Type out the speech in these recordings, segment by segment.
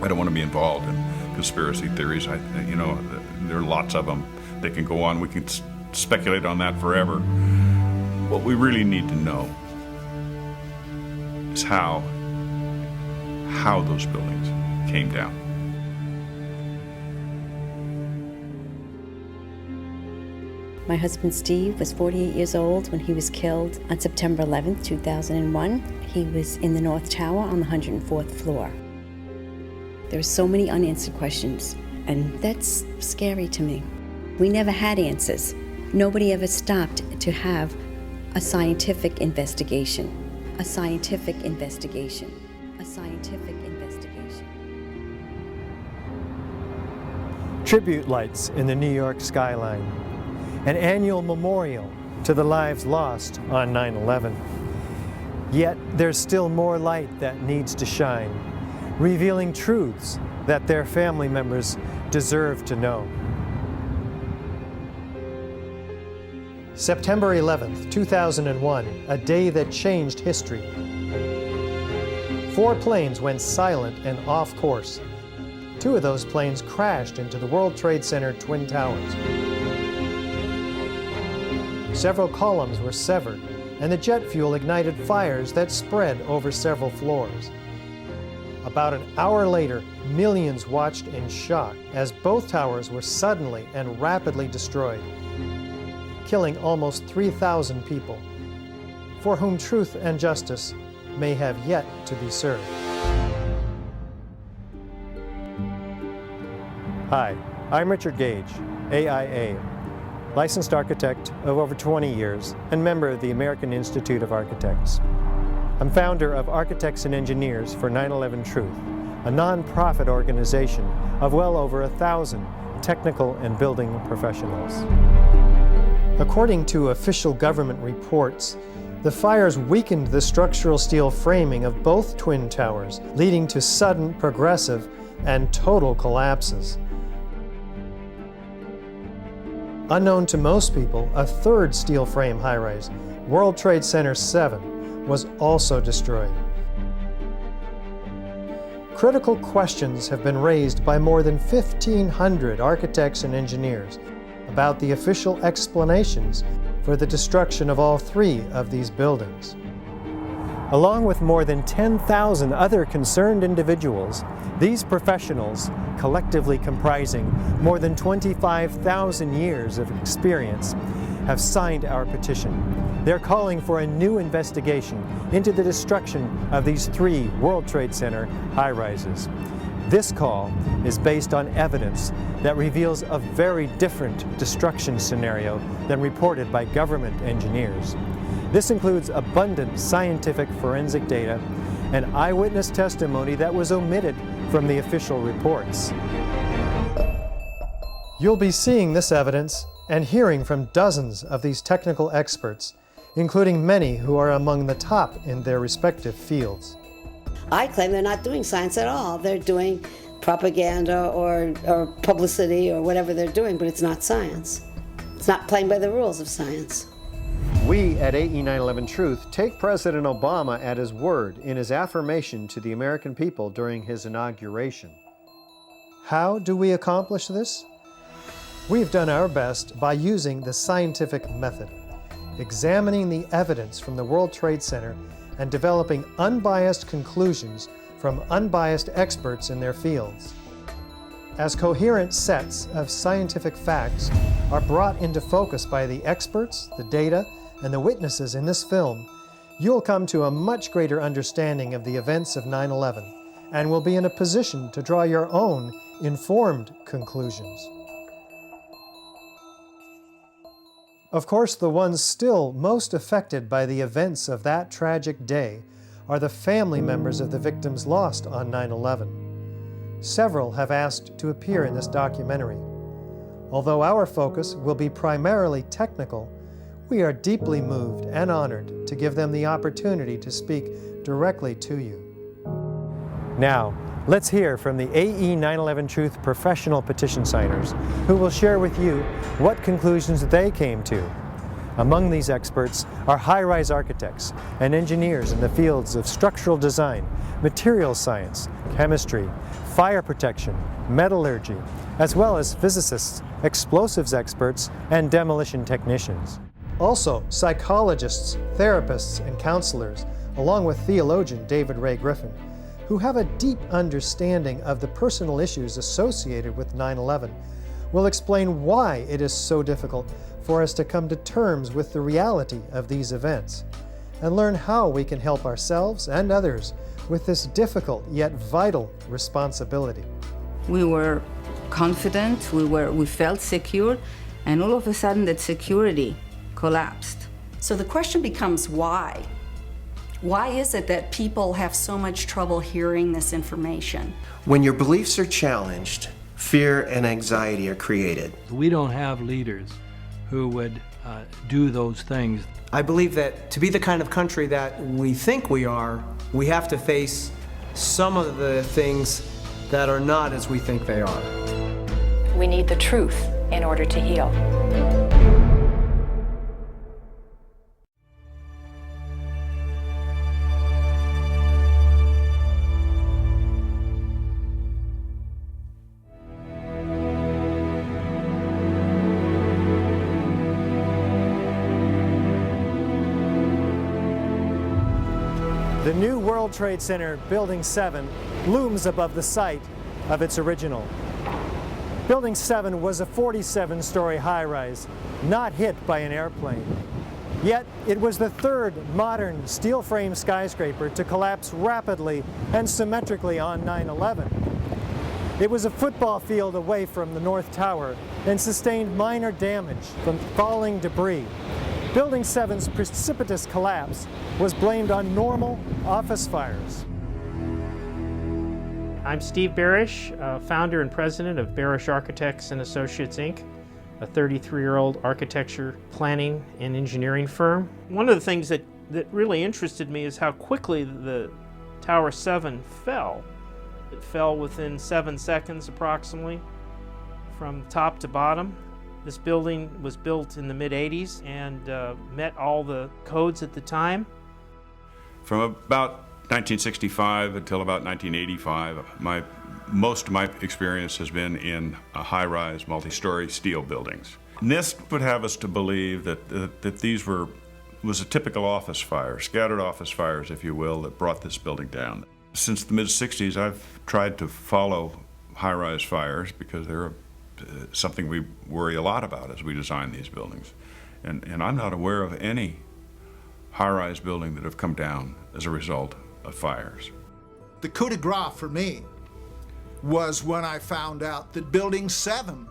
I don't want to be involved in conspiracy theories. There are lots of them. They can go on. We can speculate on that forever. What we really need to know is how those buildings came down. My husband Steve was 48 years old when he was killed on September 11th, 2001. He was in the North Tower on the 104th floor. There are so many unanswered questions, and that's scary to me. We never had answers. Nobody ever stopped to have a scientific investigation. A scientific investigation. A scientific investigation. Tribute lights in the New York skyline. An annual memorial to the lives lost on 9/11. Yet there's still more light that needs to shine, revealing truths that their family members deserve to know. September 11th, 2001, a day that changed history. 4 planes went silent and off course. 2 of those planes crashed into the World Trade Center Twin Towers. Several columns were severed, and the jet fuel ignited fires that spread over several floors. About an hour later, millions watched in shock as both towers were suddenly and rapidly destroyed, killing almost 3,000 people, for whom truth and justice may have yet to be served. Hi, I'm Richard Gage, AIA, licensed architect of over 20 years and member of the American Institute of Architects. I'm founder of Architects and Engineers for 9/11 Truth, a nonprofit organization of well over 1,000 technical and building professionals. According to official government reports, the fires weakened the structural steel framing of both twin towers, leading to sudden, progressive, and total collapses. Unknown to most people, a third steel frame high-rise, World Trade Center 7, was also destroyed. Critical questions have been raised by more than 1,500 architects and engineers about the official explanations for the destruction of all 3 of these buildings. Along with more than 10,000 other concerned individuals, these professionals, collectively comprising more than 25,000 years of experience, have signed our petition. They're calling for a new investigation into the destruction of these 3 World Trade Center high-rises. This call is based on evidence that reveals a very different destruction scenario than reported by government engineers. This includes abundant scientific forensic data and eyewitness testimony that was omitted from the official reports. You'll be seeing this evidence and hearing from dozens of these technical experts, including many who are among the top in their respective fields. I claim they're not doing science at all. They're doing propaganda or publicity or whatever they're doing, but it's not science. It's not playing by the rules of science. We at AE 9/11 Truth take President Obama at his word in his affirmation to the American people during his inauguration. How do we accomplish this? We've done our best by using the scientific method, examining the evidence from the World Trade Center and developing unbiased conclusions from unbiased experts in their fields. As coherent sets of scientific facts are brought into focus by the experts, the data, and the witnesses in this film, you'll come to a much greater understanding of the events of 9/11 and will be in a position to draw your own informed conclusions. Of course, the ones still most affected by the events of that tragic day are the family members of the victims lost on 9/11. Several have asked to appear in this documentary. Although our focus will be primarily technical, we are deeply moved and honored to give them the opportunity to speak directly to you. Now, let's hear from the AE 9/11 Truth professional petition signers who will share with you what conclusions they came to. Among these experts are high-rise architects and engineers in the fields of structural design, material science, chemistry, fire protection, metallurgy, as well as physicists, explosives experts, and demolition technicians. Also, psychologists, therapists, and counselors, along with theologian David Ray Griffin, who have a deep understanding of the personal issues associated with 9/11, will explain why it is so difficult for us to come to terms with the reality of these events, and learn how we can help ourselves and others with this difficult yet vital responsibility. We were confident, we felt secure, and all of a sudden that security collapsed. So the question becomes why? Why is it that people have so much trouble hearing this information? When your beliefs are challenged, fear and anxiety are created. We don't have leaders who would do those things. I believe that to be the kind of country that we think we are, we have to face some of the things that are not as we think they are. We need the truth in order to heal. The new World Trade Center Building 7 looms above the site of its original. Building 7 was a 47-story high-rise, not hit by an airplane. Yet it was the third modern steel-frame skyscraper to collapse rapidly and symmetrically on 9/11. It was a football field away from the North Tower and sustained minor damage from falling debris. Building 7's precipitous collapse was blamed on normal office fires. I'm Steve Barish, founder and president of Barish Architects and Associates, Inc., a 33-year-old architecture, planning, and engineering firm. One of the things that really interested me is how quickly the Tower 7 fell. It fell within 7 seconds approximately from top to bottom. This building was built in the mid-'80s and met all the codes at the time. From about 1965 until about 1985, most of my experience has been in high-rise, multi-story steel buildings. NIST would have us to believe that these was a typical office fire, scattered office fires, if you will, that brought this building down. Since the mid-'60s, I've tried to follow high-rise fires because they're something we worry a lot about as we design these buildings. And I'm not aware of any high-rise building that have come down as a result of fires. The coup de grace for me was when I found out that Building 7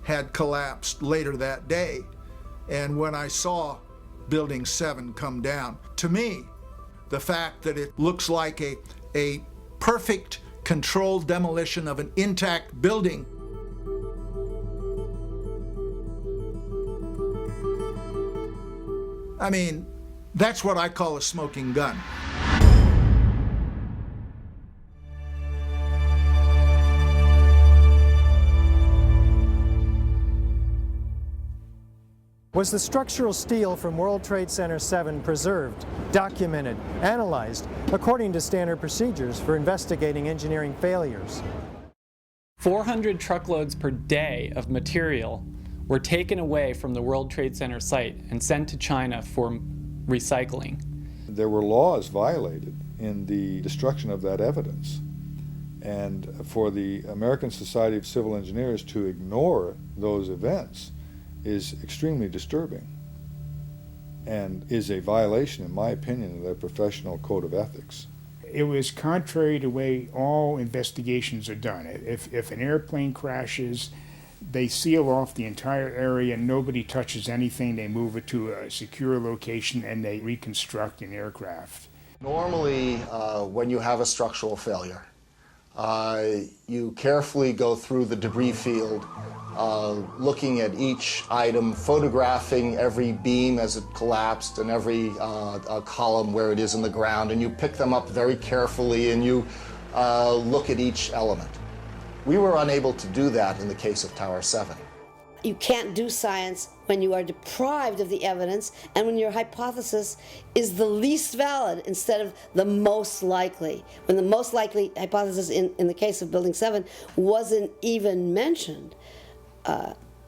had collapsed later that day. And when I saw Building 7 come down, to me, the fact that it looks like a perfect controlled demolition of an intact building, I mean, that's what I call a smoking gun. Was the structural steel from World Trade Center 7 preserved, documented, analyzed according to standard procedures for investigating engineering failures? 400 truckloads per day of material were taken away from the World Trade Center site and sent to China for recycling. There were laws violated in the destruction of that evidence. And for the American Society of Civil Engineers to ignore those events is extremely disturbing and is a violation, in my opinion, of their professional code of ethics. It was contrary to the way all investigations are done. If an airplane crashes, they seal off the entire area, nobody touches anything, they move it to a secure location, and they reconstruct an aircraft. Normally, when you have a structural failure, you carefully go through the debris field, looking at each item, photographing every beam as it collapsed and every column where it is in the ground, and you pick them up very carefully and you look at each element. We were unable to do that in the case of Tower 7. you can't do science when you are deprived of the evidence and when your hypothesis is the least valid instead of the most likely. When the most likely hypothesis in the case of Building 7 wasn't even mentioned.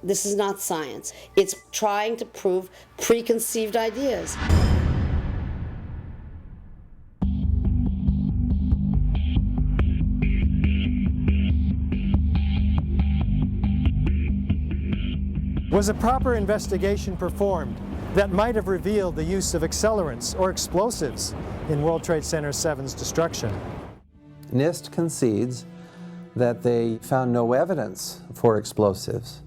This is not science. It's trying to prove preconceived ideas. Was a proper investigation performed that might have revealed the use of accelerants or explosives in World Trade Center 7's destruction? NIST concedes that they found no evidence for explosives.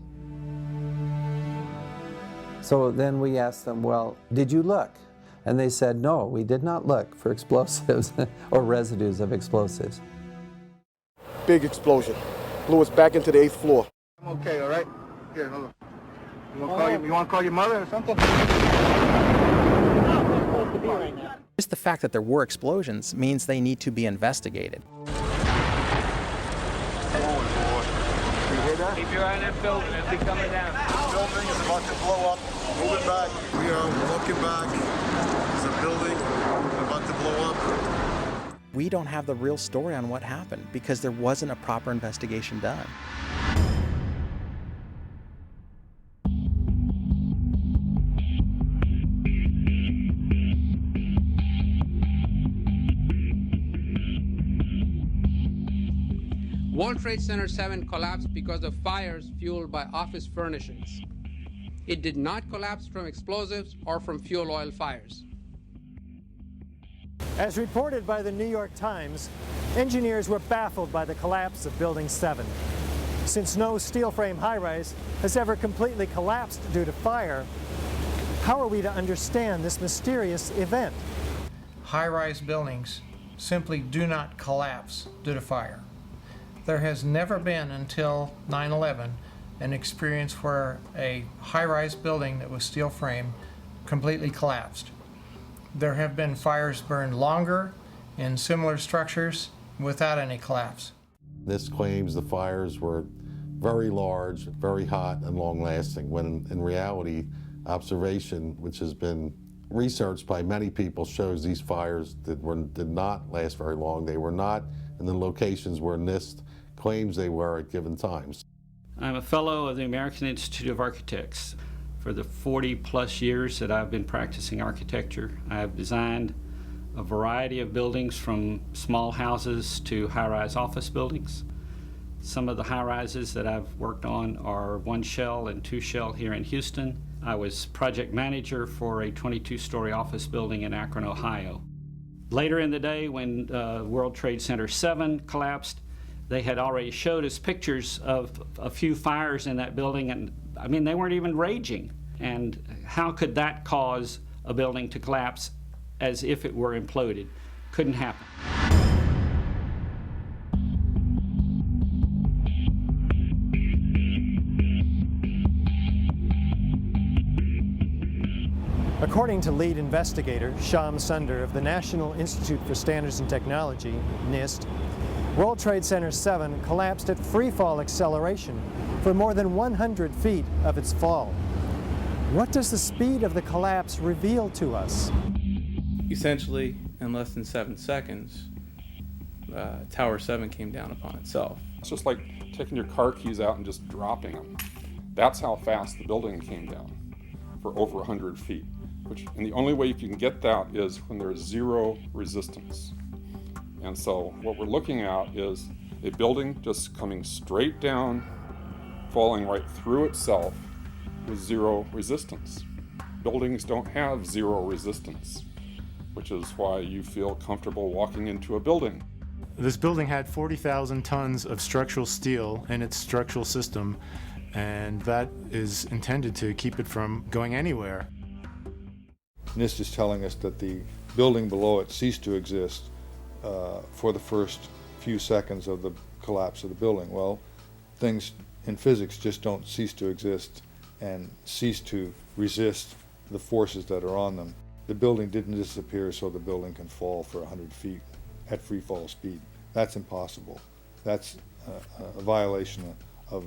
So then we asked them, well, did you look? And they said, no, we did not look for explosives or residues of explosives. Big explosion. Blew us back into the 8th floor. I'm okay, all right? Here, hold on. You want to call your mother or something? Just the fact that there were explosions means they need to be investigated. You hear that? Keep your eye on that building. It'll be coming down. The building is about to blow up. Move it back. We are looking back. There's a building about to blow up. We don't have the real story on what happened because there wasn't a proper investigation done. World Trade Center 7 collapsed because of fires fueled by office furnishings. It did not collapse from explosives or from fuel oil fires. As reported by the New York Times, engineers were baffled by the collapse of Building 7. Since no steel frame high-rise has ever completely collapsed due to fire, how are we to understand this mysterious event? High-rise buildings simply do not collapse due to fire. There has never been until 9/11 an experience where a high-rise building that was steel frame completely collapsed. There have been fires burned longer in similar structures without any collapse. This claims the fires were very large, very hot, and long-lasting, when in reality, observation, which has been researched by many people, shows these fires did not last very long. They were not in the locations where NIST claims they were at given times. I'm a fellow of the American Institute of Architects. For the 40-plus years that I've been practicing architecture, I have designed a variety of buildings from small houses to high-rise office buildings. Some of the high-rises that I've worked on are 1 shell and 2 shell here in Houston. I was project manager for a 22-story office building in Akron, Ohio. Later in the day, when World Trade Center 7 collapsed, they had already showed us pictures of a few fires in that building, and I mean, they weren't even raging. And how could that cause a building to collapse as if it were imploded? Couldn't happen. According to lead investigator Shyam Sunder of the National Institute for Standards and Technology, NIST, World Trade Center 7 collapsed at freefall acceleration for more than 100 feet of its fall. What does the speed of the collapse reveal to us? Essentially, in less than 7 seconds, Tower 7 came down upon itself. It's just like taking your car keys out and just dropping them. That's how fast the building came down, for over 100 feet. And the only way you can get that is when there's zero resistance. And so what we're looking at is a building just coming straight down, falling right through itself with zero resistance. Buildings don't have zero resistance, which is why you feel comfortable walking into a building. This building had 40,000 tons of structural steel in its structural system, and that is intended to keep it from going anywhere. NIST is telling us that the building below it ceased to exist for the first few seconds of the collapse of the building. Well, things in physics just don't cease to exist and cease to resist the forces that are on them. The building didn't disappear so the building can fall for 100 feet at free fall speed. That's impossible. That's a violation of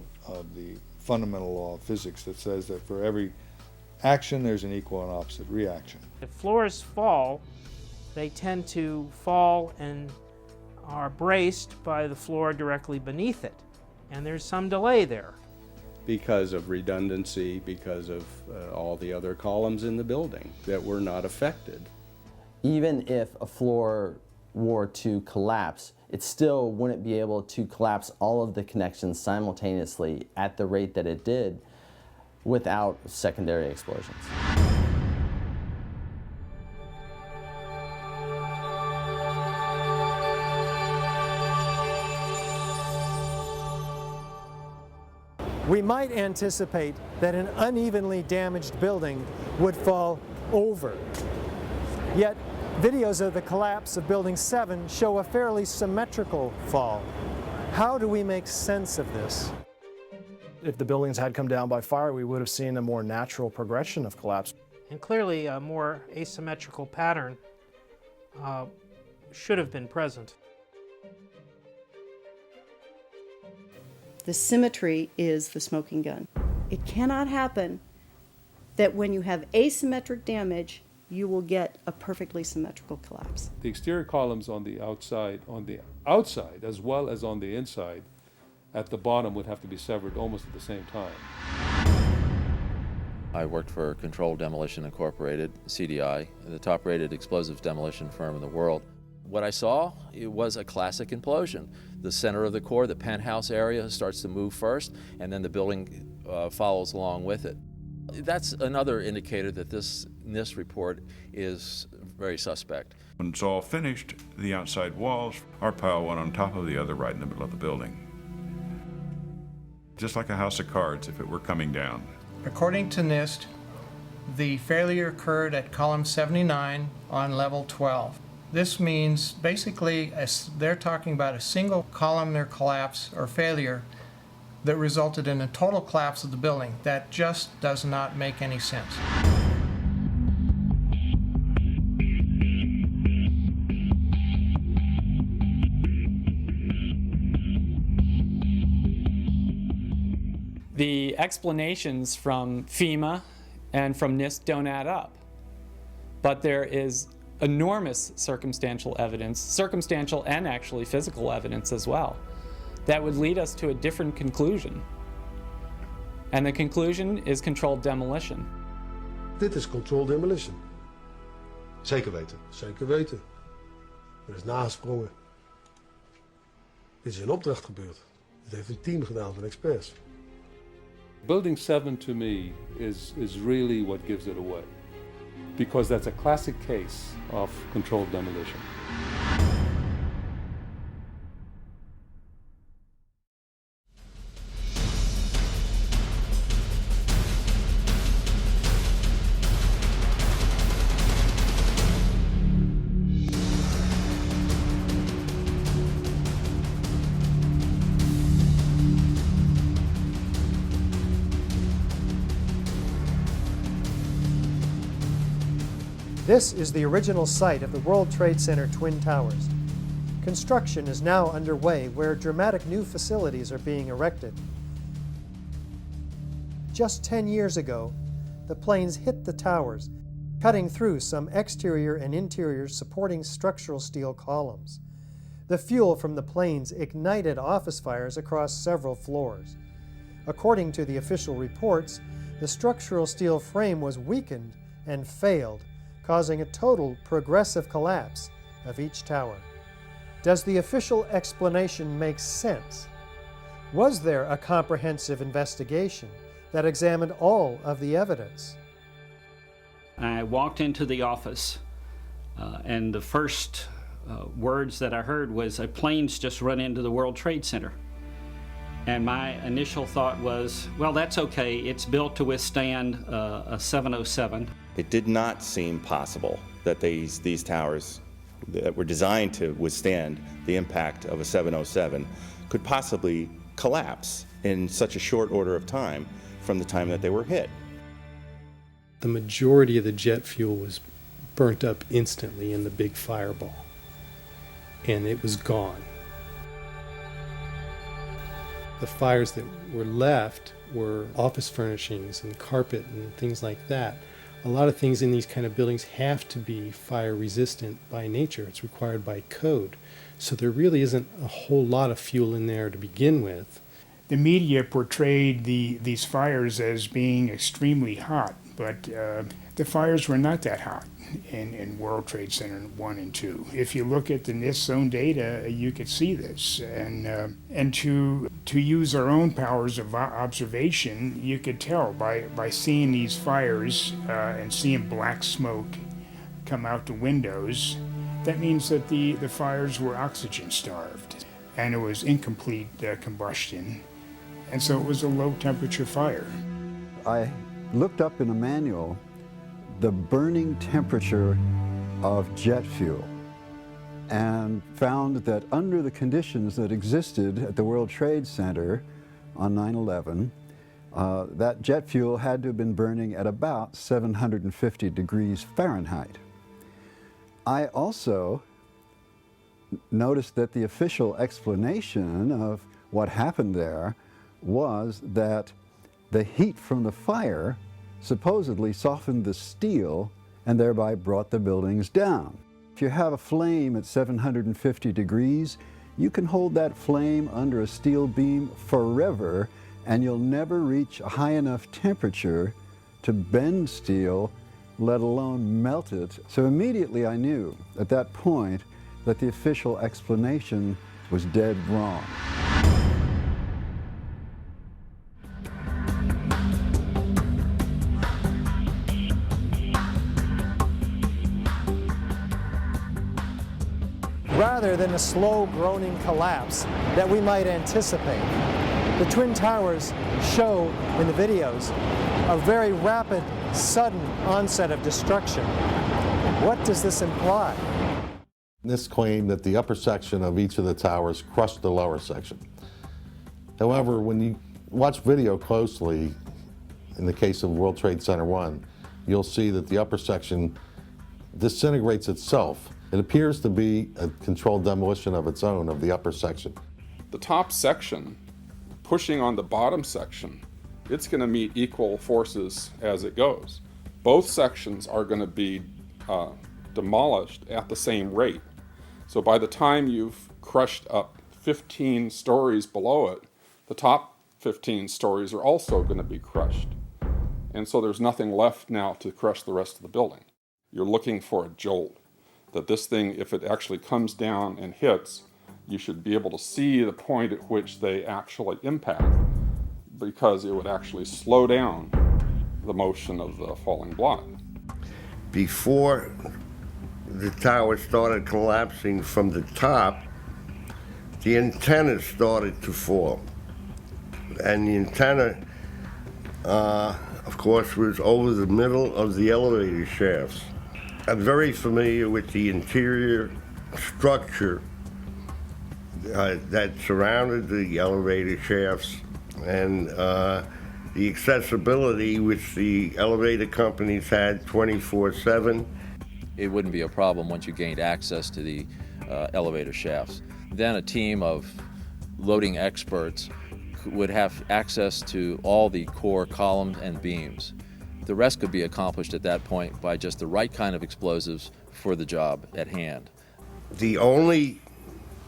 the fundamental law of physics that says that for every action there's an equal and opposite reaction. If floors fall, they tend to fall and are braced by the floor directly beneath it, and there's some delay there. Because of redundancy, because of all the other columns in the building that were not affected. Even if a floor were to collapse, it still wouldn't be able to collapse all of the connections simultaneously at the rate that it did without secondary explosions. We might anticipate that an unevenly damaged building would fall over. Yet, videos of the collapse of Building 7 show a fairly symmetrical fall. How do we make sense of this? If the buildings had come down by fire, we would have seen a more natural progression of collapse. And clearly a more asymmetrical pattern should have been present. The symmetry is the smoking gun. It cannot happen that when you have asymmetric damage, you will get a perfectly symmetrical collapse. The exterior columns on the outside as well as on the inside at the bottom would have to be severed almost at the same time. I worked for Controlled Demolition Incorporated, CDI, the top-rated explosives demolition firm in the world. What I saw, it was a classic implosion. The center of the core, the penthouse area, starts to move first, and then the building follows along with it. That's another indicator that this NIST report is very suspect. When it's all finished, the outside walls are piled one on top of the other right in the middle of the building. Just like a house of cards if it were coming down. According to NIST, the failure occurred at column 79 on level 12. This means basically they're talking about a single columnar collapse or failure that resulted in a total collapse of the building. That just does not make any sense. The explanations from FEMA and from NIST don't add up. But there is enormous circumstantial evidence, circumstantial and actually physical evidence as well, that would lead us to a different conclusion. And the conclusion is controlled demolition. Dit is controlled demolition. Zeker weten. Zeker weten. Er is nagesprongen. Dit is in opdracht gebeurd. Dit heeft een team gedaan van experts. Building 7 to me is really what gives it away, because that's a classic case of controlled demolition. This is the original site of the World Trade Center Twin Towers. Construction is now underway where dramatic new facilities are being erected. Just 10 years ago, the planes hit the towers, cutting through some exterior and interior supporting structural steel columns. The fuel from the planes ignited office fires across several floors. According to the official reports, the structural steel frame was weakened and failed, causing a total progressive collapse of each tower. Does the official explanation make sense? Was there a comprehensive investigation that examined all of the evidence? I walked into the office and the first words that I heard was, "A plane's just run into the World Trade Center." And my initial thought was, well, that's okay. It's built to withstand a 707. It did not seem possible that these towers that were designed to withstand the impact of a 707 could possibly collapse in such a short order of time from the time that they were hit. The majority of the jet fuel was burnt up instantly in the big fireball, and it was gone. The fires that were left were office furnishings and carpet and things like that. A lot of things in these kind of buildings have to be fire resistant by nature. It's required by code. So there really isn't a whole lot of fuel in there to begin with. The media portrayed these fires as being extremely hot, but the fires were not that hot in World Trade Center 1 and 2. If you look at the NIST zone data, you could see this. And to use our own powers of observation, you could tell by seeing these fires and seeing black smoke come out the windows. That means that the fires were oxygen starved, and it was incomplete combustion. And so it was a low temperature fire. I looked up in a manual the burning temperature of jet fuel and found that under the conditions that existed at the World Trade Center on 9/11, that jet fuel had to have been burning at about 750 degrees Fahrenheit. I also noticed that the official explanation of what happened there was that the heat from the fire supposedly softened the steel and thereby brought the buildings down. If you have a flame at 750 degrees, you can hold that flame under a steel beam forever, and you'll never reach a high enough temperature to bend steel, let alone melt it. So immediately I knew at that point that the official explanation was dead wrong. Rather than a slow groaning collapse that we might anticipate, the Twin Towers show in the videos a very rapid, sudden onset of destruction. What does this imply? This claimed that the upper section of each of the towers crushed the lower section. However, when you watch video closely, in the case of World Trade Center 1, you'll see that the upper section disintegrates itself. It appears to be a controlled demolition of its own of the upper section. The top section, pushing on the bottom section, it's going to meet equal forces as it goes. Both sections are going to be demolished at the same rate. So by the time you've crushed up 15 stories below it, the top 15 stories are also going to be crushed. And so there's nothing left now to crush the rest of the building. You're looking for a jolt. That this thing, if it actually comes down and hits, you should be able to see the point at which they actually impact, because it would actually slow down the motion of the falling block. Before the tower started collapsing from the top, the antenna started to fall. And the antenna, of course, was over the middle of the elevator shafts. I'm very familiar with the interior structure that surrounded the elevator shafts and the accessibility which the elevator companies had 24/7. It wouldn't be a problem once you gained access to the elevator shafts. Then a team of loading experts would have access to all the core columns and beams. The rest could be accomplished at that point by just the right kind of explosives for the job at hand. The only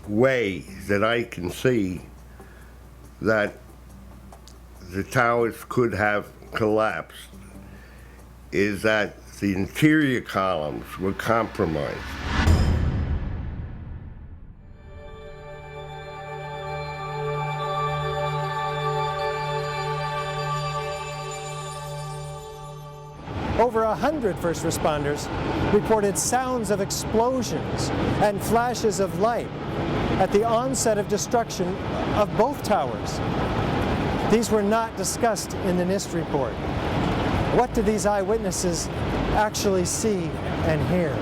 way that I can see that the towers could have collapsed is that the interior columns were compromised. Over 100 first responders reported sounds of explosions and flashes of light at the onset of destruction of both towers. These were not discussed in the NIST report. What did these eyewitnesses actually see and hear?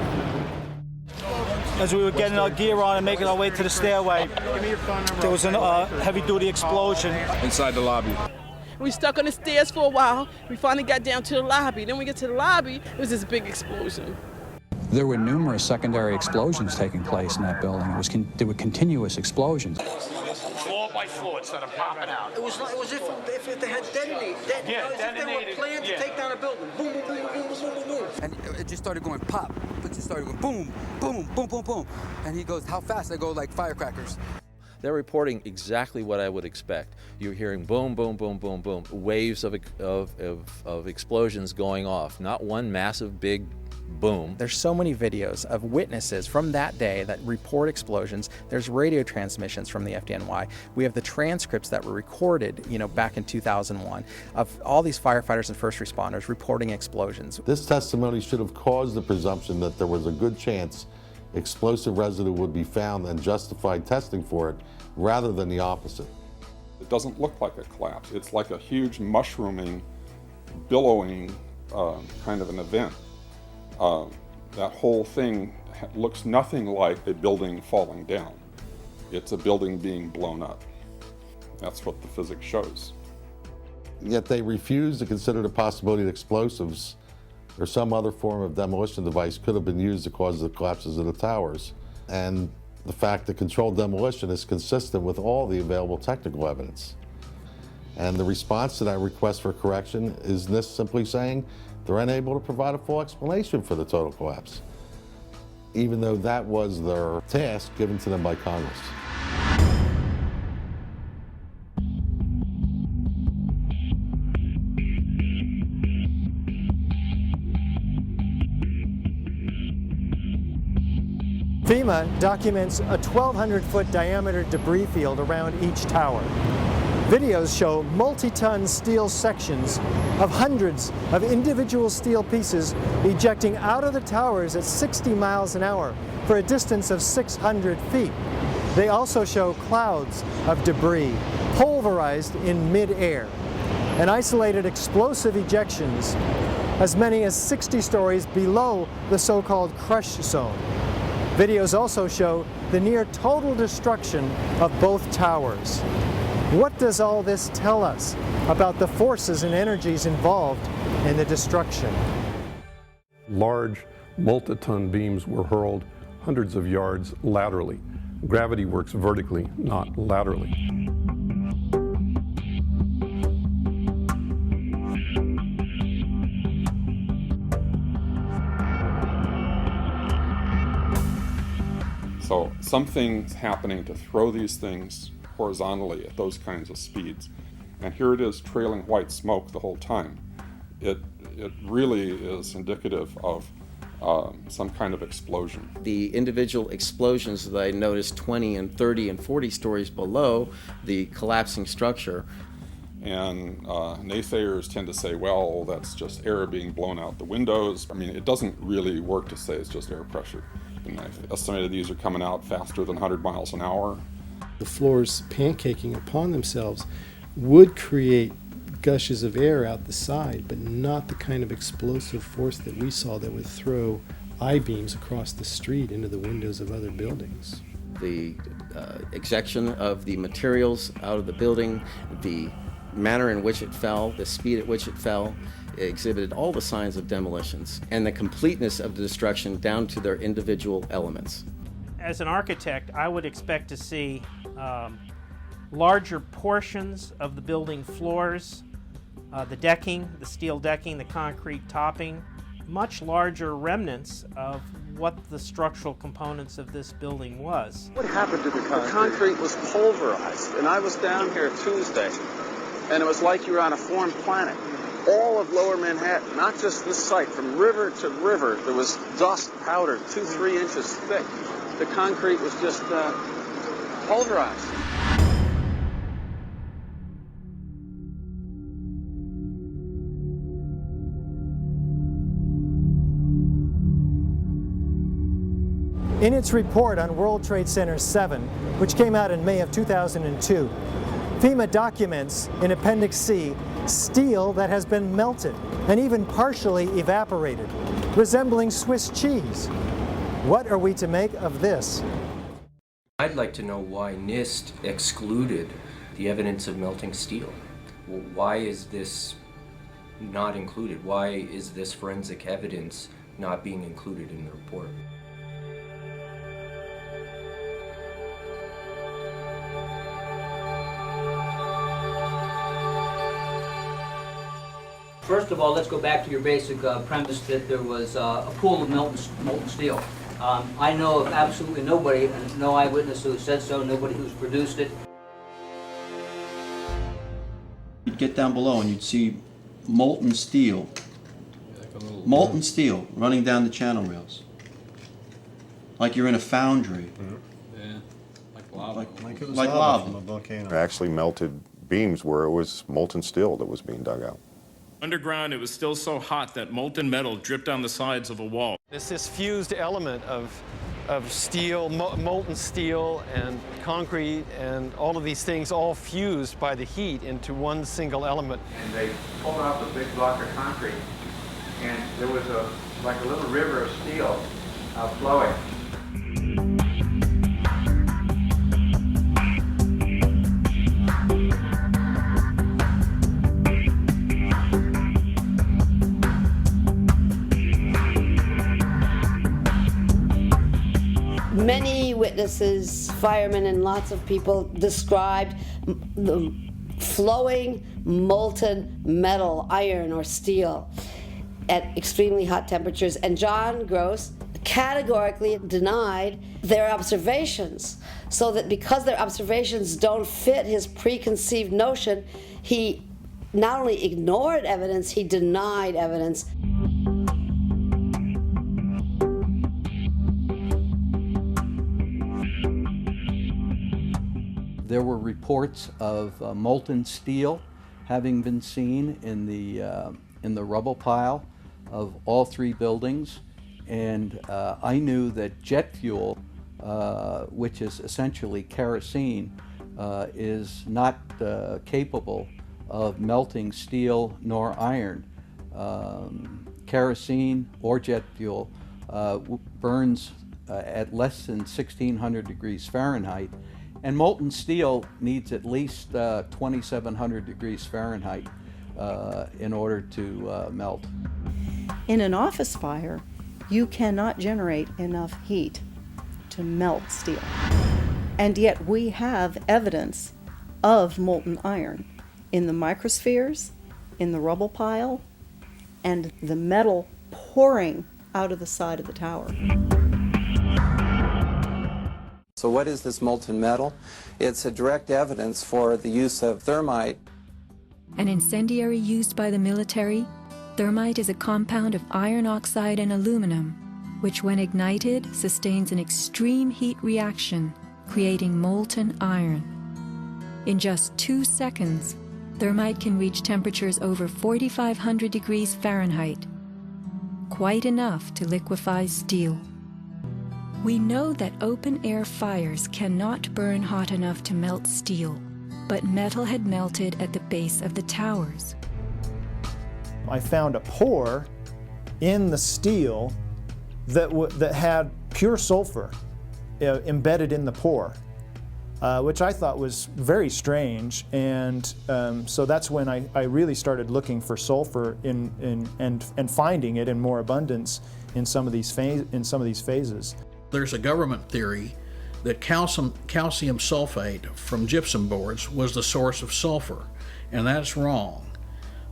As we were getting our gear on and making our way to the stairway, there was a heavy-duty explosion inside the lobby. We stuck on the stairs for a while. We finally got down to the lobby. Then we get to the lobby, it was this big explosion. There were numerous secondary explosions taking place in that building. There were continuous explosions. floor by floor instead of popping out. It was if they had detonated. If they were planned to take down a building. Boom, boom, boom, boom, boom, boom, boom, boom. And it just started going pop. It just started going boom, boom, boom, boom, boom. And he goes, how fast? I go like firecrackers. They're reporting exactly what I would expect. You're hearing boom, boom, boom, boom, boom, waves of explosions going off, not one massive big boom. There's so many videos of witnesses from that day that report explosions. There's radio transmissions from the FDNY. We have the transcripts that were recorded, back in 2001 of all these firefighters and first responders reporting explosions. This testimony should have caused the presumption that there was a good chance explosive residue would be found and justified testing for it, rather than the opposite. It doesn't look like a collapse. It's like a huge mushrooming, billowing kind of an event. That whole thing looks nothing like a building falling down. It's a building being blown up. That's what the physics shows. Yet they refuse to consider the possibility that explosives or some other form of demolition device could have been used to cause the collapses of the towers. And the fact that controlled demolition is consistent with all the available technical evidence. And the response to that request for correction is NIST simply saying they're unable to provide a full explanation for the total collapse, even though that was their task given to them by Congress. FEMA documents a 1,200-foot diameter debris field around each tower. Videos show multi-ton steel sections of hundreds of individual steel pieces ejecting out of the towers at 60 miles an hour for a distance of 600 feet. They also show clouds of debris pulverized in mid-air and isolated explosive ejections as many as 60 stories below the so-called crush zone. Videos also show the near total destruction of both towers. What does all this tell us about the forces and energies involved in the destruction? Large multi-ton beams were hurled hundreds of yards laterally. Gravity works vertically, not laterally. So something's happening to throw these things horizontally at those kinds of speeds. And here it is trailing white smoke the whole time. It really is indicative of some kind of explosion. The individual explosions that I noticed 20 and 30 and 40 stories below the collapsing structure. And naysayers tend to say, well, that's just air being blown out the windows. I mean, it doesn't really work to say it's just air pressure. And I've estimated these are coming out faster than 100 miles an hour. The floors pancaking upon themselves would create gushes of air out the side, but not the kind of explosive force that we saw that would throw I-beams across the street into the windows of other buildings. The ejection of the materials out of the building, the manner in which it fell, the speed at which it fell, exhibited all the signs of demolitions and the completeness of the destruction down to their individual elements. As an architect, I would expect to see larger portions of the building floors, the decking, the steel decking, the concrete topping, much larger remnants of what the structural components of this building was. What happened to the concrete? The concrete was pulverized, and I was down here Tuesday, and it was like you were on a foreign planet. All of Lower Manhattan, not just this site, from river to river, there was dust powder 2-3 inches thick. The concrete was just pulverized. In its report on World Trade Center 7, which came out in May of 2002, FEMA documents in Appendix C steel that has been melted and even partially evaporated, resembling Swiss cheese. What are we to make of this? I'd like to know why NIST excluded the evidence of melting steel. Why is this not included? Why is this forensic evidence not being included in the report? First of all, let's go back to your basic premise that there was a pool of molten steel. I know of absolutely nobody, and no eyewitness who said so, nobody who's produced it. You'd get down below and you'd see molten steel running down the channel rails. Like you're in a foundry. Yeah, like lava. Like it was lava from a volcano. Actually melted beams where it was molten steel that was being dug out. Underground, it was still so hot that molten metal dripped down the sides of a wall. It's this fused element of steel, molten steel and concrete and all of these things all fused by the heat into one single element. And they pulled off a big block of concrete, and there was like a little river of steel flowing. Many witnesses, firemen, and lots of people described the flowing molten metal, iron or steel, at extremely hot temperatures. And John Gross categorically denied their observations, so that because their observations don't fit his preconceived notion, he not only ignored evidence, he denied evidence. There were reports of molten steel having been seen in the rubble pile of all three buildings, and I knew that jet fuel, which is essentially kerosene, is not capable of melting steel nor iron. Kerosene or jet fuel burns at less than 1600 degrees Fahrenheit. And molten steel needs at least 2,700 degrees Fahrenheit in order to melt. In an office fire, you cannot generate enough heat to melt steel. And yet we have evidence of molten iron in the microspheres, in the rubble pile, and the metal pouring out of the side of the tower. So what is this molten metal? It's a direct evidence for the use of thermite. An incendiary used by the military, thermite is a compound of iron oxide and aluminum, which when ignited sustains an extreme heat reaction, creating molten iron. In just 2 seconds, thermite can reach temperatures over 4,500 degrees Fahrenheit, quite enough to liquefy steel. We know that open-air fires cannot burn hot enough to melt steel, but metal had melted at the base of the towers. I found a pore in the steel that had pure sulfur embedded in the pore, which I thought was very strange, and so that's when I really started looking for sulfur and finding it in more abundance in some of these phases. There's a government theory that calcium sulfate from gypsum boards was the source of sulfur, and that's wrong.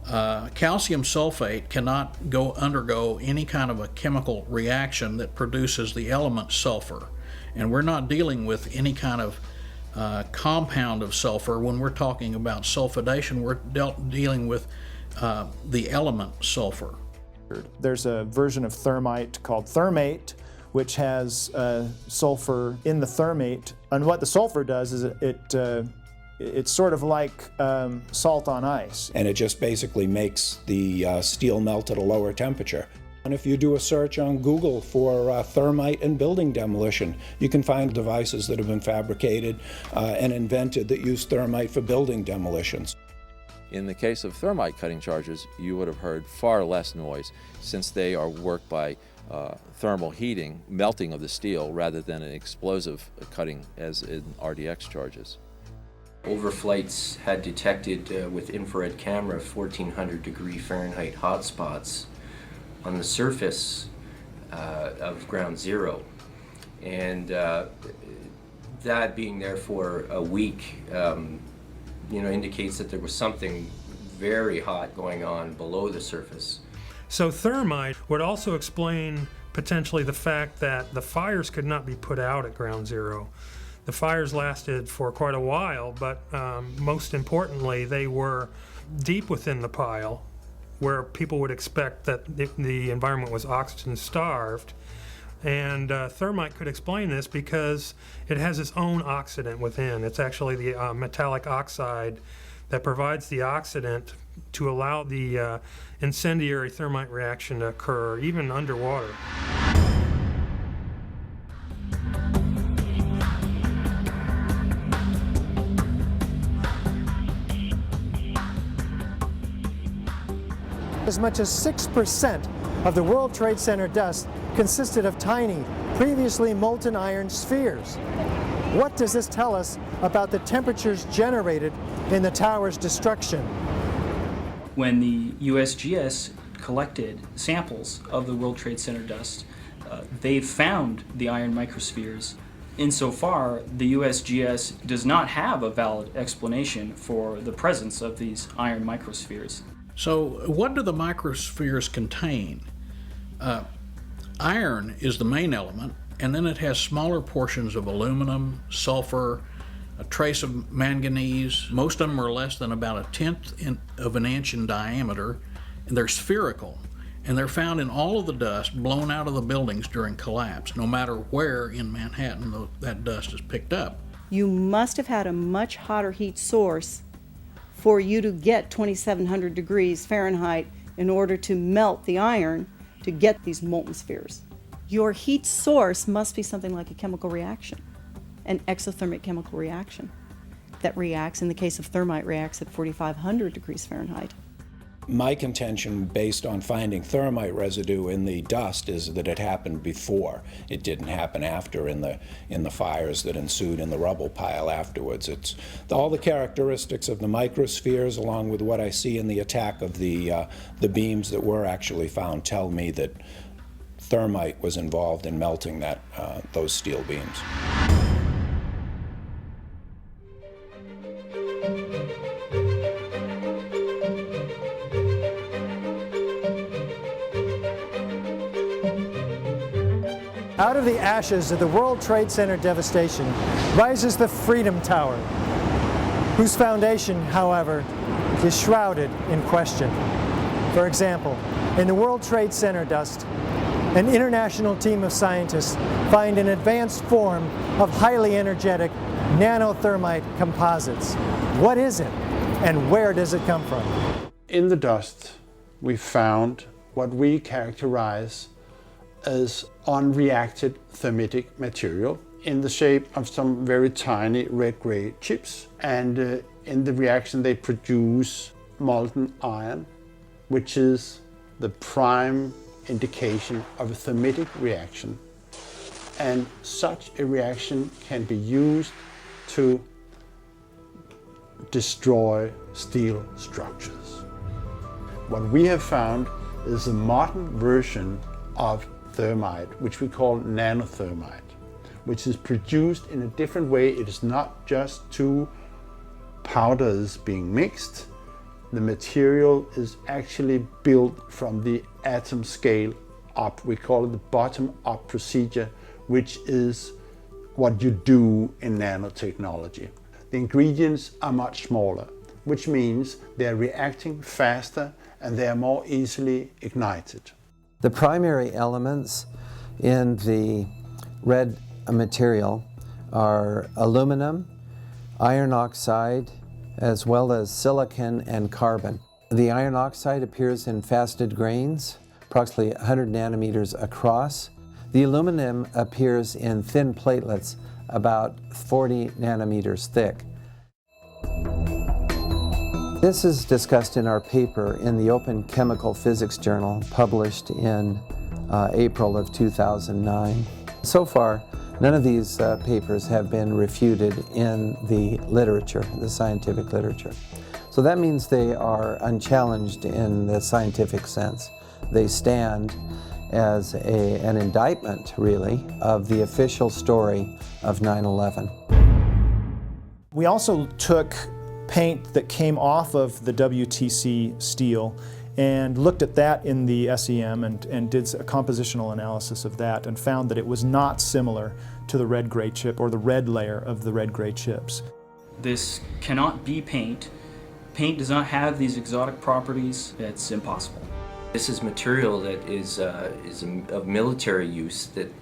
Calcium sulfate cannot undergo any kind of a chemical reaction that produces the element sulfur, and we're not dealing with any kind of compound of sulfur. When we're talking about sulfidation, we're dealing with the element sulfur. There's a version of thermite called thermate, which has sulfur in the thermate. And what the sulfur does is it's sort of like salt on ice. And it just basically makes the steel melt at a lower temperature. And if you do a search on Google for thermite and building demolition, you can find devices that have been fabricated and invented that use thermite for building demolitions. In the case of thermite cutting charges, you would have heard far less noise, since they are worked by thermal heating, melting of the steel, rather than an explosive cutting as in RDX charges. Overflights had detected with infrared camera 1,400 degree Fahrenheit hotspots on the surface of ground zero. And that being there for a week indicates that there was something very hot going on below the surface. So thermite would also explain potentially the fact that the fires could not be put out at ground zero. The fires lasted for quite a while, but most importantly, they were deep within the pile, where people would expect that the environment was oxygen starved. And thermite could explain this because it has its own oxidant within. It's actually the metallic oxide that provides the oxidant to allow the incendiary thermite reaction to occur, even underwater. As much as 6% of the World Trade Center dust consisted of tiny, previously molten iron spheres. What does this tell us about the temperatures generated in the tower's destruction? When the USGS collected samples of the World Trade Center dust, they found the iron microspheres. Insofar, the USGS does not have a valid explanation for the presence of these iron microspheres. So what do the microspheres contain? Iron is the main element, and then it has smaller portions of aluminum, sulfur, a trace of manganese. Most of them are less than about 1/10 of an inch in diameter, and they're spherical. And they're found in all of the dust blown out of the buildings during collapse, no matter where in Manhattan that dust is picked up. You must have had a much hotter heat source for you to get 2,700 degrees Fahrenheit in order to melt the iron to get these molten spheres. Your heat source must be something like a chemical reaction, an exothermic chemical reaction that reacts, in the case of thermite, reacts at 4,500 degrees Fahrenheit. My contention, based on finding thermite residue in the dust, is that it happened before. It didn't happen after in the fires that ensued in the rubble pile afterwards. It's all the characteristics of the microspheres, along with what I see in the attack of the beams that were actually found, tell me that thermite was involved in melting those steel beams. Out of the ashes of the World Trade Center devastation rises the Freedom Tower, whose foundation, however, is shrouded in question. For example, in the World Trade Center dust, an international team of scientists find an advanced form of highly energetic nanothermite composites. What is it, and where does it come from? In the dust, we found what we characterize as unreacted thermitic material in the shape of some very tiny red-gray chips. And in the reaction they produce molten iron, which is the prime indication of a thermitic reaction. And such a reaction can be used to destroy steel structures. What we have found is a modern version of thermite, which we call nanothermite, which is produced in a different way. It is not just two powders being mixed. The material is actually built from the atom scale up. We call it the bottom-up procedure, which is what you do in nanotechnology. The ingredients are much smaller, which means they're reacting faster and they are more easily ignited. The primary elements in the red material are aluminum, iron oxide, as well as silicon and carbon. The iron oxide appears in faceted grains, approximately 100 nanometers across. The aluminum appears in thin platelets, about 40 nanometers thick. This is discussed in our paper in the Open Chemical Physics Journal, published in April of 2009. So far, none of these papers have been refuted in the literature, the scientific literature. So that means they are unchallenged in the scientific sense. They stand as an indictment, really, of the official story of 9/11. We also took paint that came off of the WTC steel and looked at that in the SEM and did a compositional analysis of that and found that it was not similar to the red gray chip or the red layer of the red gray chips. This cannot be paint. Paint does not have these exotic properties. It's impossible. This is material that is of military use that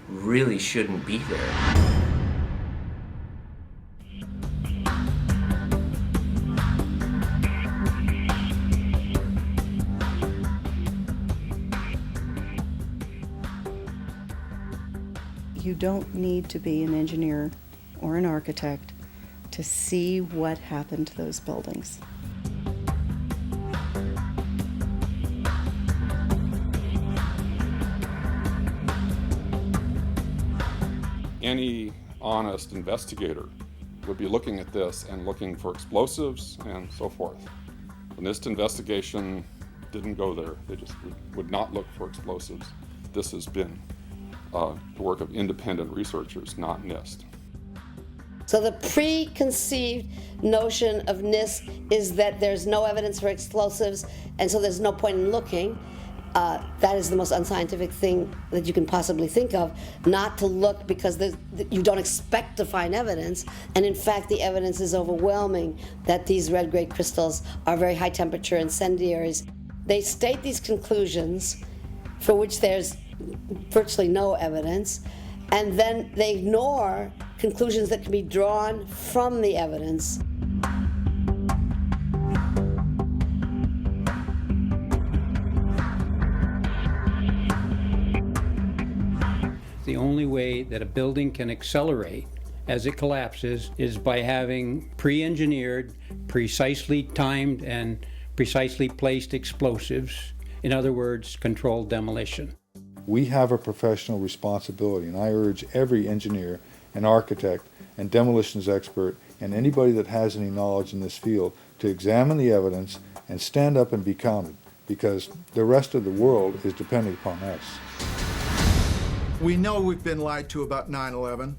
really shouldn't be there. You don't need to be an engineer or an architect to see what happened to those buildings. Any honest investigator would be looking at this and looking for explosives and so forth. The NIST investigation didn't go there. They just would not look for explosives. This has been the work of independent researchers, not NIST. So the preconceived notion of NIST is that there's no evidence for explosives, and so there's no point in looking. That is the most unscientific thing that you can possibly think of, not to look because you don't expect to find evidence, and in fact the evidence is overwhelming that these red-gray crystals are very high-temperature incendiaries. They state these conclusions for which there's virtually no evidence, and then they ignore conclusions that can be drawn from the evidence. The only way that a building can accelerate as it collapses is by having pre-engineered, precisely timed, and precisely placed explosives. In other words, controlled demolition. We have a professional responsibility, and I urge every engineer and architect and demolitions expert and anybody that has any knowledge in this field to examine the evidence and stand up and be counted, because the rest of the world is depending upon us. We know we've been lied to about 9/11.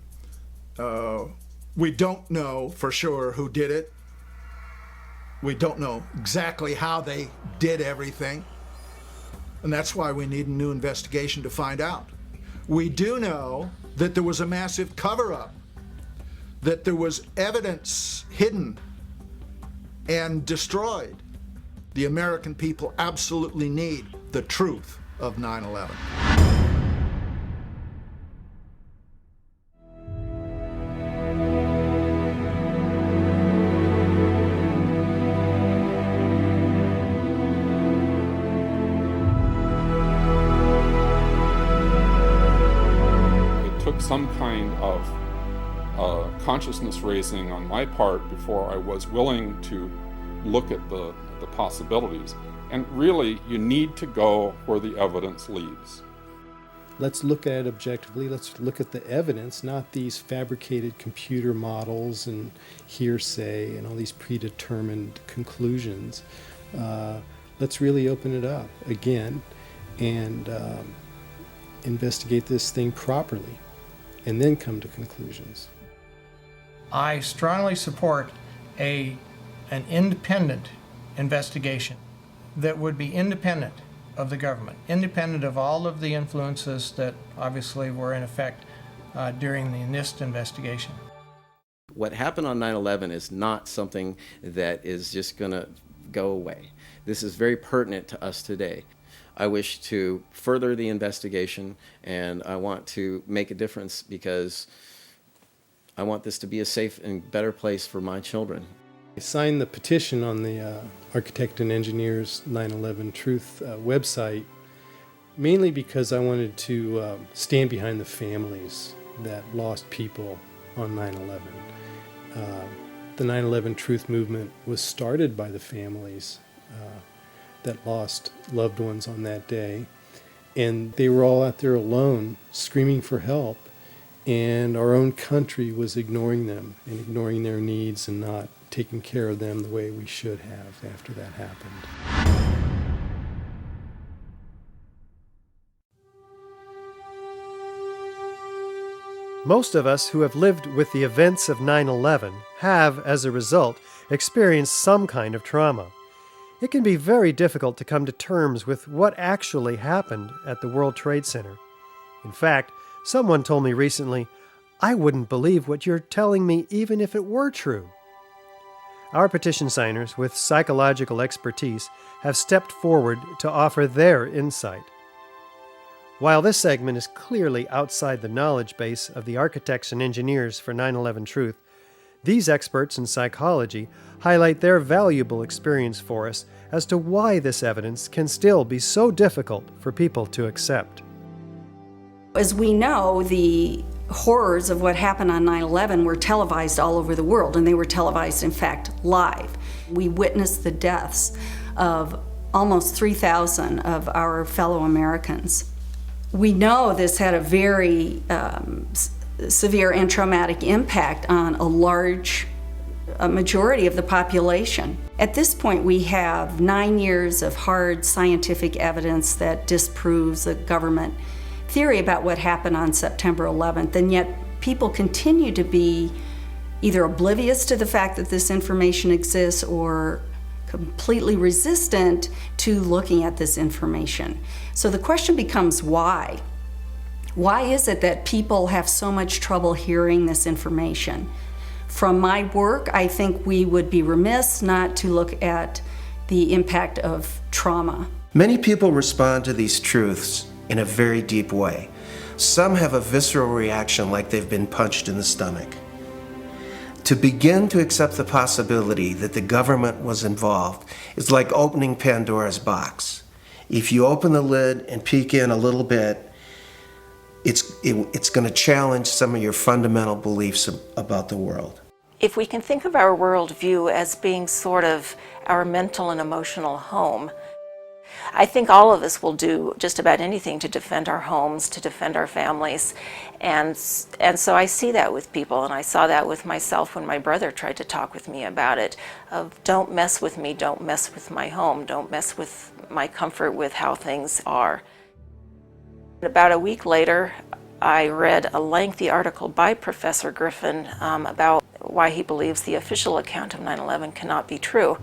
We don't know for sure who did it. We don't know exactly how they did everything. And that's why we need a new investigation to find out. We do know that there was a massive cover-up, that there was evidence hidden and destroyed. The American people absolutely need the truth of 9/11. Some kind of consciousness raising on my part before I was willing to look at the possibilities. And really, you need to go where the evidence leads. Let's look at it objectively. Let's look at the evidence, not these fabricated computer models and hearsay and all these predetermined conclusions. Let's really open it up again and investigate this thing properly, and then come to conclusions. I strongly support an independent investigation that would be independent of the government, independent of all of the influences that obviously were in effect during the NIST investigation. What happened on 9/11 is not something that is just going to go away. This is very pertinent to us today. I wish to further the investigation, and I want to make a difference because I want this to be a safe and better place for my children. I signed the petition on the Architect and Engineers 9/11 Truth website mainly because I wanted to stand behind the families that lost people on 9/11. The 9/11 Truth movement was started by the families that lost loved ones on that day, and they were all out there alone screaming for help, and our own country was ignoring them and ignoring their needs and not taking care of them the way we should have after that happened. Most of us who have lived with the events of 9/11 have, as a result, experienced some kind of trauma. It can be very difficult to come to terms with what actually happened at the World Trade Center. In fact, someone told me recently, "I wouldn't believe what you're telling me even if it were true." Our petition signers with psychological expertise have stepped forward to offer their insight. While this segment is clearly outside the knowledge base of the architects and engineers for 9/11 Truth, these experts in psychology highlight their valuable experience for us as to why this evidence can still be so difficult for people to accept. As we know, the horrors of what happened on 9/11 were televised all over the world, and they were televised, in fact, live. We witnessed the deaths of almost 3,000 of our fellow Americans. We know this had a very severe and traumatic impact on a majority of the population. At this point, we have 9 years of hard scientific evidence that disproves the government theory about what happened on September 11th, and yet people continue to be either oblivious to the fact that this information exists or completely resistant to looking at this information. So the question becomes why? Why is it that people have so much trouble hearing this information? From my work, I think we would be remiss not to look at the impact of trauma. Many people respond to these truths in a very deep way. Some have a visceral reaction like they've been punched in the stomach. To begin to accept the possibility that the government was involved is like opening Pandora's box. If you open the lid and peek in a little bit, it's going to challenge some of your fundamental beliefs about the world. If we can think of our worldview as being sort of our mental and emotional home, I think all of us will do just about anything to defend our homes, to defend our families. And so I see that with people, and I saw that with myself when my brother tried to talk with me about it, of don't mess with me, don't mess with my home, don't mess with my comfort with how things are. About a week later, I read a lengthy article by Professor Griffin about why he believes the official account of 9/11 cannot be true.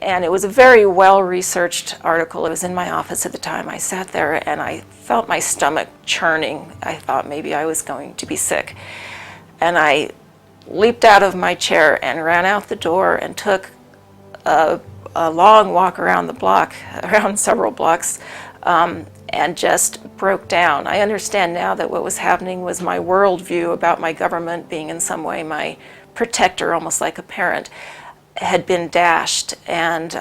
And it was a very well-researched article. It was in my office at the time. I sat there and I felt my stomach churning. I thought maybe I was going to be sick. And I leaped out of my chair and ran out the door and took a long walk around the block, around several blocks, and just broke down. I understand now that what was happening was my worldview about my government being in some way my protector, almost like a parent, had been dashed, and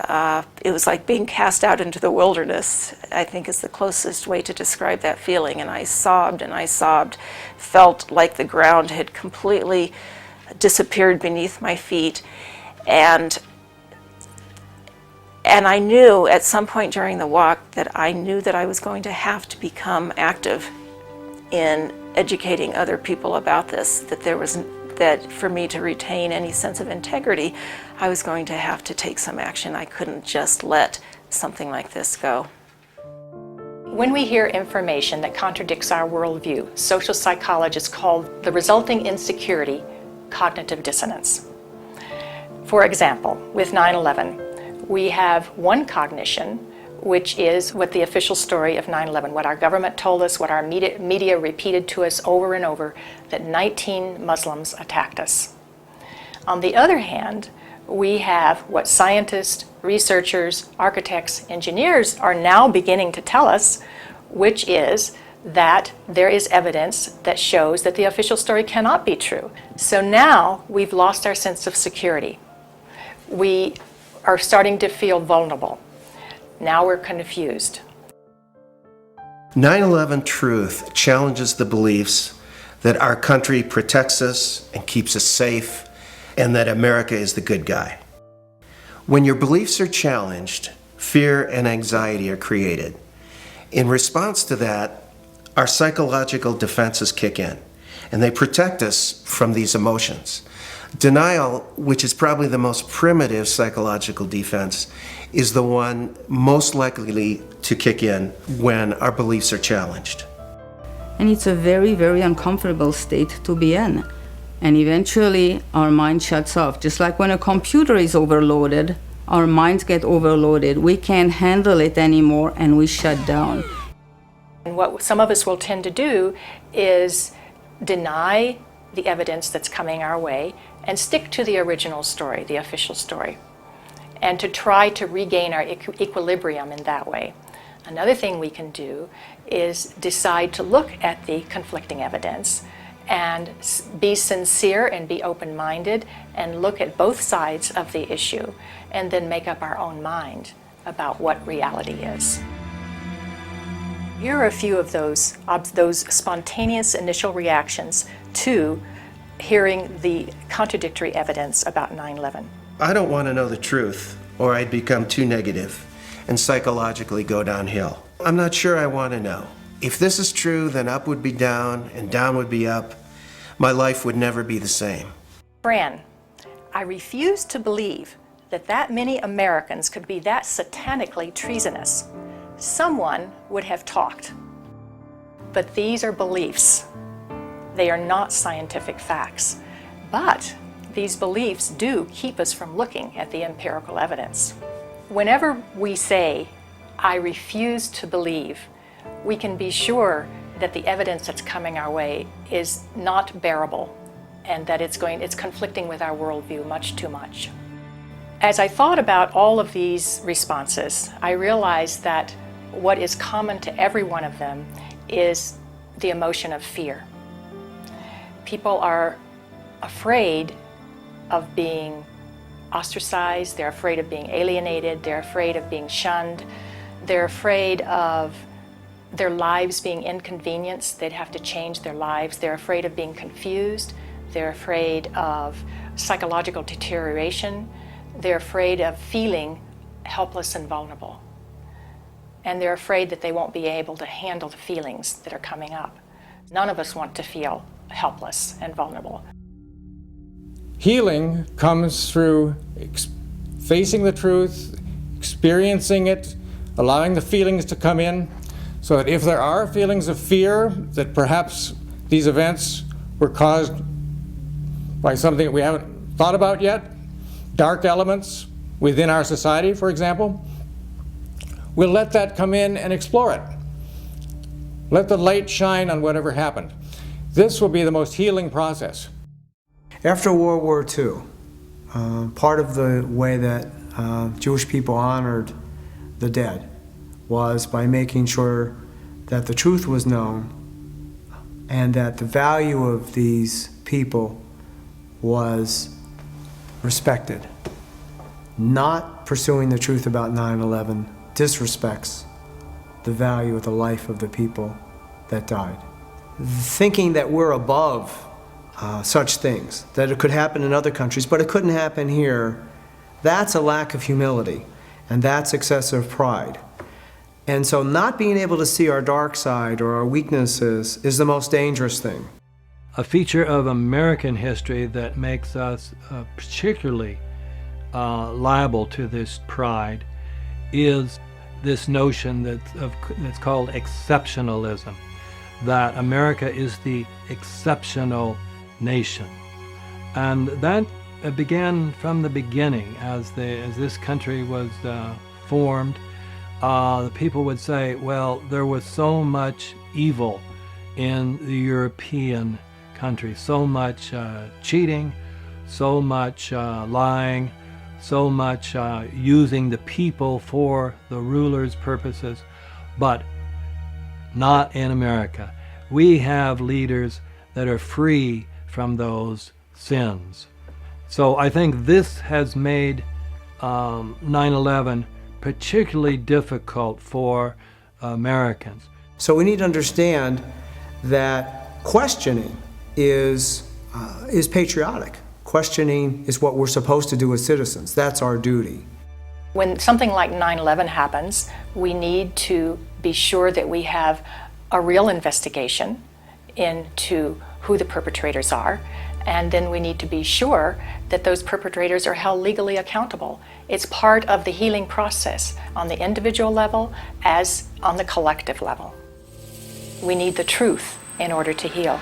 it was like being cast out into the wilderness, I think is the closest way to describe that feeling. And I sobbed, felt like the ground had completely disappeared beneath my feet. And I knew at some point during the walk that I knew that I was going to have to become active in educating other people about this, that for me to retain any sense of integrity, I was going to have to take some action. I couldn't just let something like this go. When we hear information that contradicts our worldview, social psychologists call the resulting insecurity cognitive dissonance. For example, with 9/11, we have one cognition, which is what the official story of 9/11, what our government told us, what our media repeated to us over and over, that 19 Muslims attacked us. On the other hand, we have what scientists, researchers, architects, engineers are now beginning to tell us, which is that there is evidence that shows that the official story cannot be true. So now we've lost our sense of security. We are starting to feel vulnerable. Now we're confused. 9/11 Truth challenges the beliefs that our country protects us and keeps us safe, and that America is the good guy. When your beliefs are challenged, fear and anxiety are created. In response to that, our psychological defenses kick in, and they protect us from these emotions. Denial, which is probably the most primitive psychological defense, is the one most likely to kick in when our beliefs are challenged. And it's a very, very uncomfortable state to be in. And eventually our mind shuts off. Just like when a computer is overloaded, our minds get overloaded. We can't handle it anymore and we shut down. And what some of us will tend to do is deny the evidence that's coming our way and stick to the original story, the official story, and to try to regain our equilibrium in that way. Another thing we can do is decide to look at the conflicting evidence and be sincere and be open-minded and look at both sides of the issue and then make up our own mind about what reality is. Here are a few of those spontaneous initial reactions to hearing the contradictory evidence about 9/11. I don't want to know the truth, or I'd become too negative and psychologically go downhill. I'm not sure I want to know. If this is true, then up would be down and down would be up. My life would never be the same. Fran, I refuse to believe that many Americans could be that satanically treasonous. Someone would have talked. But these are beliefs. They are not scientific facts. But these beliefs do keep us from looking at the empirical evidence. Whenever we say, I refuse to believe, we can be sure that the evidence that's coming our way is not bearable and that it's conflicting with our worldview much too much. As I thought about all of these responses, I realized that what is common to every one of them is the emotion of fear. People are afraid of being ostracized, they're afraid of being alienated, they're afraid of being shunned, they're afraid of their lives being inconvenienced, they'd have to change their lives, they're afraid of being confused, they're afraid of psychological deterioration, they're afraid of feeling helpless and vulnerable. And they're afraid that they won't be able to handle the feelings that are coming up. None of us want to feel helpless and vulnerable. Healing comes through facing the truth, experiencing it, allowing the feelings to come in, so that if there are feelings of fear that perhaps these events were caused by something that we haven't thought about yet, dark elements within our society, for example, we'll let that come in and explore it. Let the light shine on whatever happened. This will be the most healing process. After World War II, part of the way that Jewish people honored the dead was by making sure that the truth was known and that the value of these people was respected. Not pursuing the truth about 9/11 disrespects the value of the life of the people that died. Thinking that we're above such things, that it could happen in other countries, but it couldn't happen here, that's a lack of humility, and that's excessive pride. And so not being able to see our dark side or our weaknesses is the most dangerous thing. A feature of American history that makes us particularly liable to this pride is this notion that's called exceptionalism, that America is the exceptional nation. And that began from the beginning. As this country was formed, the people would say, well, there was so much evil in the European countries, so much cheating, so much lying, so much using the people for the rulers' purposes, but not in America. We have leaders that are free from those sins. So I think this has made 9/11 particularly difficult for Americans. So we need to understand that questioning is patriotic. Questioning is what we're supposed to do as citizens. That's our duty. When something like 9/11 happens, we need to be sure that we have a real investigation into who the perpetrators are, and then we need to be sure that those perpetrators are held legally accountable. It's part of the healing process on the individual level as on the collective level. We need the truth in order to heal.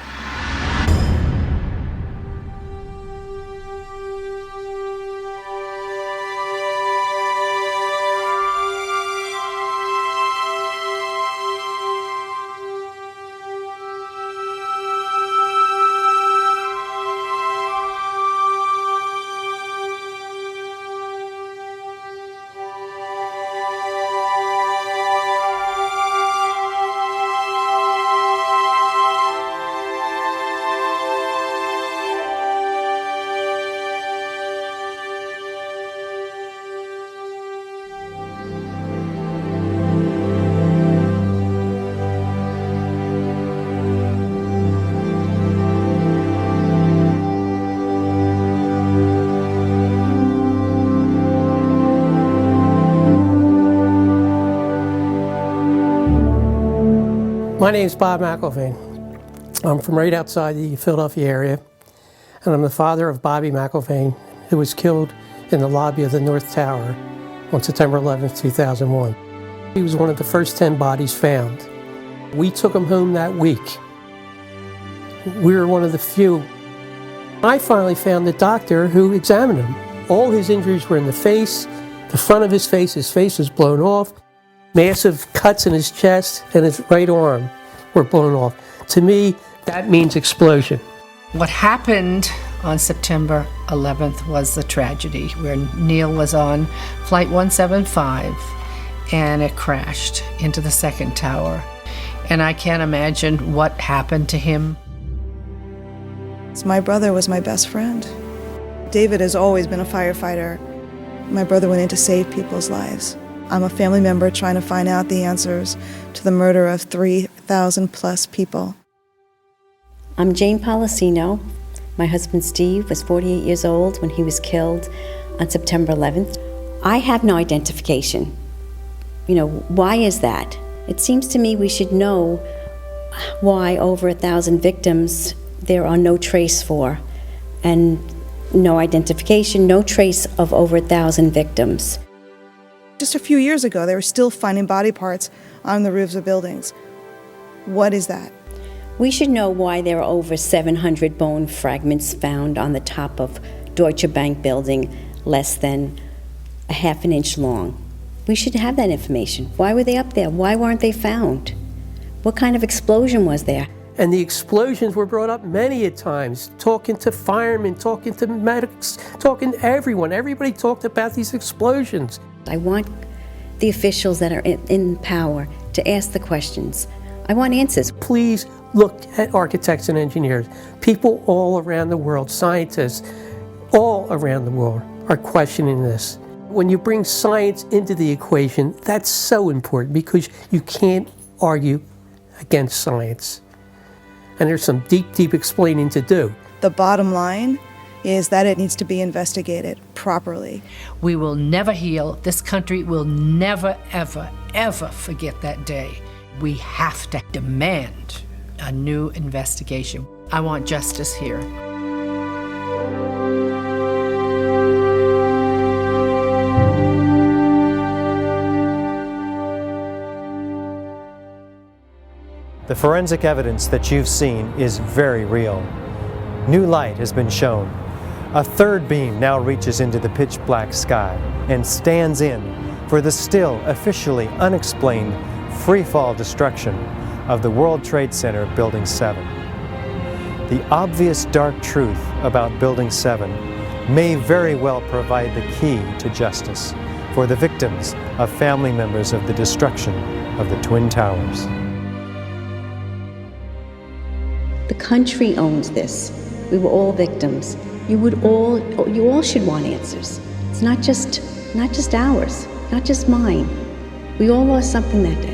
My name's Bob McIlvaine. I'm from right outside the Philadelphia area, and I'm the father of Bobby McIlvaine, who was killed in the lobby of the North Tower on September 11th, 2001. He was one of the first 10 bodies found. We took him home that week. We were one of the few. I finally found the doctor who examined him. All his injuries were in the face, the front of his face was blown off, massive cuts in his chest and his right arm were blown off. To me, that means explosion. What happened on September 11th was the tragedy where Neil was on Flight 175 and it crashed into the second tower. And I can't imagine what happened to him. My brother was my best friend. David has always been a firefighter. My brother went in to save people's lives. I'm a family member trying to find out the answers to the murder of 3,000 plus people. I'm Jane Policino. My husband Steve was 48 years old when he was killed on September 11th. I have no identification. Why is that? It seems to me we should know why over 1,000 victims there are no trace for, and no identification, no trace of over 1,000 victims. Just a few years ago, they were still finding body parts on the roofs of buildings. What is that? We should know why there are over 700 bone fragments found on the top of Deutsche Bank building, less than a half an inch long. We should have that information. Why were they up there? Why weren't they found? What kind of explosion was there? And the explosions were brought up many a times, talking to firemen, talking to medics, talking to everyone. Everybody talked about these explosions. I want the officials that are in power to ask the questions. I want answers. Please look at architects and engineers. People all around the world, scientists, all around the world are questioning this. When you bring science into the equation, that's so important because you can't argue against science. And there's some deep, deep explaining to do. The bottom line is that it needs to be investigated properly. We will never heal. This country will never, ever, ever forget that day. We have to demand a new investigation. I want justice here. The forensic evidence that you've seen is very real. New light has been shown. A third beam now reaches into the pitch black sky and stands in for the still officially unexplained free-fall destruction of the World Trade Center Building 7. The obvious dark truth about Building 7 may very well provide the key to justice for the victims of family members of the destruction of the Twin Towers. The country owns this. We were all victims. You all should want answers. It's not just ours, not just mine. We all lost something that day.